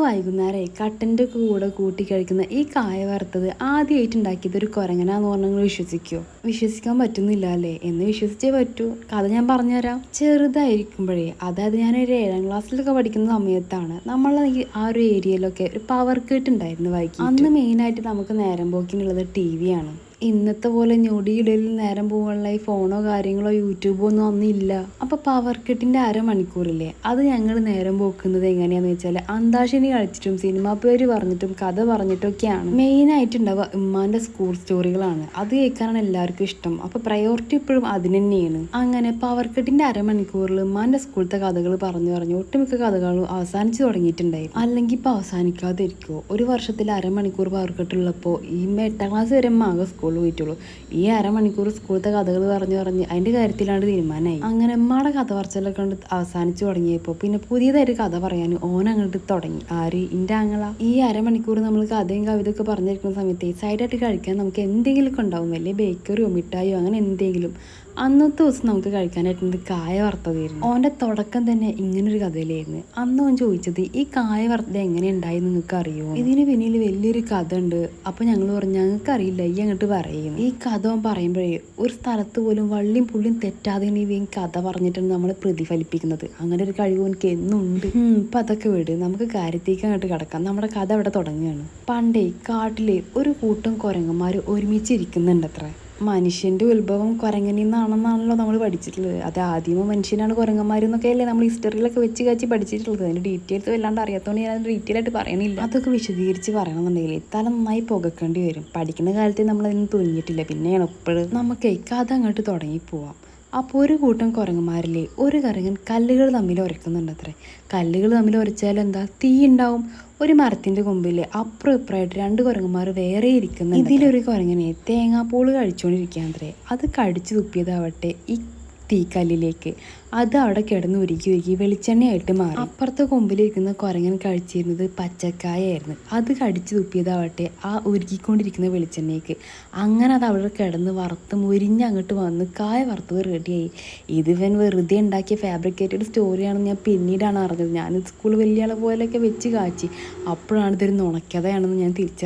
വൈകുന്നേരമായി കട്ടൻ്റെ കൂടെ കൂട്ടി കഴിക്കുന്ന ഈ കായ വറുത്തത് ആദ്യമായിട്ട് ഉണ്ടാക്കിയത് ഒരു കുരങ്ങനാന്ന് പറഞ്ഞാൽ നിങ്ങൾ വിശ്വസിക്കുമോ? വിശ്വസിക്കാൻ പറ്റുന്നില്ല അല്ലേ? എന്ന് വിശ്വസിച്ചേ പറ്റൂ. കഥ ഞാൻ പറഞ്ഞുതരാം. ചെറുതായിരിക്കുമ്പോഴേ, അതായത് ഞാനൊരു 7ാം ക്ലാസ്സിലൊക്കെ പഠിക്കുന്ന സമയത്താണ് നമ്മൾ ആ ഒരു ഏരിയയിലൊക്കെ ഒരു പവർ കട്ട് ഉണ്ടായിരുന്നു വൈകി. അന്ന് മെയിനായിട്ട് നമുക്ക് നേരം പോക്കിനുള്ളത് TV ആണ്. ഇന്നത്തെ പോലെ ഞൊടിയിടയിൽ നേരം പോകാനുള്ള ഈ ഫോണോ കാര്യങ്ങളോ യൂട്യൂബോ ഒന്നും അന്നില്ല. അപ്പോൾ പവർ കട്ടിൻ്റെ അരമണിക്കൂറില്ലേ, അത് ഞങ്ങൾ നേരം പോക്കുന്നത് എങ്ങനെയാണെന്ന് വെച്ചാൽ അന്താക്ഷരി കളിച്ചിട്ടും സിനിമ പേര് പറഞ്ഞിട്ടും കഥ പറഞ്ഞിട്ടൊക്കെയാണ്. മെയിനായിട്ട് ഉണ്ടാവുക ഉമ്മാൻ്റെ സ്കൂൾ സ്റ്റോറികളാണ്. അത് കേൾക്കാനാണ് എല്ലാവർക്കും ഇഷ്ടം. അപ്പോൾ പ്രയോറിറ്റി ഇപ്പോഴും അതിന് തന്നെയാണ്. അങ്ങനെ പവർ കട്ടിൻ്റെ അരമണിക്കൂറിൽ ഉമ്മാൻ്റെ സ്കൂളത്തെ കഥകൾ പറഞ്ഞു ഒട്ടുമിക്ക കഥകളും അവസാനിച്ച് തുടങ്ങിയിട്ടുണ്ടായിരുന്നു. അല്ലെങ്കിൽ ഇപ്പോൾ അവസാനിക്കാതിരിക്കുമോ? ഒരു വർഷത്തിൽ അരമണിക്കൂർ പവർ കട്ടുള്ളപ്പോൾ ഈ 8ാം ക്ലാസ് വരെ ആകെ സ്കൂളിൽ പോയിട്ടുള്ളൂ. ഈ അരമണിക്കൂർ സ്കൂളത്തെ കഥകൾ പറഞ്ഞ് അതിൻ്റെ കാര്യത്തിലാണ്ട് തീരുമാനമായി. അങ്ങനെ ഉമ്മയുടെ കഥ പറച്ചിലൊക്കെ കൊണ്ട് അവസാനിച്ചു തുടങ്ങിയപ്പോൾ പിന്നെ പുതിയതായിട്ട് കഥ പറയാൻ ഓൻ അങ്ങോട്ട് തുടങ്ങി. ആര്? എൻ്റെ ആങ്ങള. ഈ അരമണിക്കൂർ നമ്മൾ കഥയും കവിതയൊക്കെ പറഞ്ഞിരിക്കുന്ന സമയത്ത് സൈഡായിട്ട് കഴിക്കാൻ നമുക്ക് എന്തെങ്കിലുമൊക്കെ ഉണ്ടാവും. വലിയ ബേക്കറിയോ മിഠായിയോ അങ്ങനെ എന്തെങ്കിലും. അന്നത്തെ ദിവസം നമുക്ക് കഴിക്കാനായിട്ട് കായ വറുത്തതായിരുന്നു. ഓൻ്റെ തുടക്കം തന്നെ ഇങ്ങനൊരു കഥയിലായിരുന്നു. അന്ന് ഓൻ ചോദിച്ചത്, ഈ കായ വറുത്തത് എങ്ങനെ ഉണ്ടായി നിങ്ങൾക്ക് അറിയുമോ? ഇതിന് പിന്നിൽ വലിയൊരു കഥ ഉണ്ട്. അപ്പോൾ ഞങ്ങൾ പറഞ്ഞു, ഞങ്ങൾക്ക് അറിയില്ല, ഈ അങ്ങോട്ട് പറയുന്നു. ഈ കഥ ഓൻ പറയുമ്പോഴേ ഒരു സ്ഥലത്ത് പോലും വള്ളിയും പുള്ളിയും തെറ്റാതെ ഈ കഥ പറഞ്ഞിട്ടാണ് നമ്മൾ പ്രതിഫലിപ്പിക്കുന്നത്. അങ്ങനെ ഒരു കഴിവ് എനിക്ക് എന്നുണ്ട്. ഇപ്പം അതൊക്കെ വിട്, നമുക്ക് കാര്യത്തേക്ക് അങ്ങോട്ട് കിടക്കാം. നമ്മുടെ കഥ അവിടെ തുടങ്ങുകയാണ്. പണ്ടേ കാട്ടിലെ ഒരു കൂട്ടം കുരങ്ങന്മാർ ഒരുമിച്ചിരിക്കുന്നുണ്ട് അത്ര. മനുഷ്യൻ്റെ ഉത്ഭവം കുരങ്ങനിൽ നിന്നാണെന്നാണല്ലോ നമ്മൾ പഠിച്ചിട്ടുള്ളത്. അത് ആദ്യമേ മനുഷ്യനാണ് കുരങ്ങന്മാരെന്നൊക്കെ അല്ലേ നമ്മൾ ഹിസ്റ്ററിയിലൊക്കെ വെച്ച് കാച്ചി പഠിച്ചിട്ടുള്ളത്. അതിൻ്റെ ഡീറ്റെയിൽസ് വല്ലാണ്ട് അറിയാത്തതുകൊണ്ട് ഞാൻ അത് ഡീറ്റെയിൽ ആയിട്ട് പറയണില്ല. അതൊക്കെ വിശദീകരിച്ച് പറയണമെന്നുണ്ടെങ്കിൽ തല നന്നായി പുകക്കേണ്ടി വരും. പഠിക്കുന്ന കാലത്ത് നമ്മളതിന് തുനിഞ്ഞിട്ടില്ല. പിന്നെയാണ് എപ്പോഴും നമുക്ക് കഥ അങ്ങോട്ട് തുടങ്ങിപ്പോവാം. അപ്പോൾ ഒരു കൂട്ടം കുരങ്ങന്മാരിലെ ഒരു കുരങ്ങൻ കല്ലുകൾ തമ്മിൽ ഉരക്കുന്നുണ്ട് അത്രേ. കല്ലുകൾ തമ്മിൽ ഉരച്ചാൽ എന്താ? തീ ഉണ്ടാവും. ഒരു മരത്തിൻ്റെ കൊമ്പിൽ അപ്പുറം ഇപ്പുറമായിട്ട് 2 കുരങ്ങന്മാർ വേറെ ഇരിക്കുന്നുണ്ട്. ഇതിലൊരു കുരങ്ങനെ തേങ്ങാപ്പൂള് കഴിച്ചുകൊണ്ടിരിക്കുകയാണത്രേ. അത് കടിച്ചു തുപ്പിയതാവട്ടെ ഈ തീക്കല്ലിലേക്ക്. അത് അവിടെ കിടന്ന് ഉരുക്കി വെളിച്ചെണ്ണയായിട്ട് മാറി. അപ്പുറത്തെ കൊമ്പിലിരിക്കുന്ന കുരങ്ങൻ കഴിച്ചിരുന്നത് പച്ചക്കായായിരുന്നു. അത് കടിച്ചു തുപ്പിയതാവട്ടെ ആ ഉരുക്കിക്കൊണ്ടിരിക്കുന്ന വെളിച്ചെണ്ണയ്ക്ക്. അങ്ങനെ അത് അവിടെ കിടന്ന് വറുത്ത് മുരിഞ്ഞ് അങ്ങോട്ട് വന്ന് കായ വറുത്തത് റെഡിയായി. ഇതിവൻ വെറുതെ ഉണ്ടാക്കിയ ഫാബ്രിക്കേറ്റഡ് സ്റ്റോറിയാണെന്ന് ഞാൻ പിന്നീടാണ് അറിഞ്ഞത്. ഞാൻ സ്കൂൾ വലിയ ആളെ പോലെയൊക്കെ വെച്ച് കാച്ചി. അപ്പോഴാണ് ഇതൊരു നുണക്കഥയാണെന്ന് ഞാൻ തിരിച്ചറിഞ്ഞത്.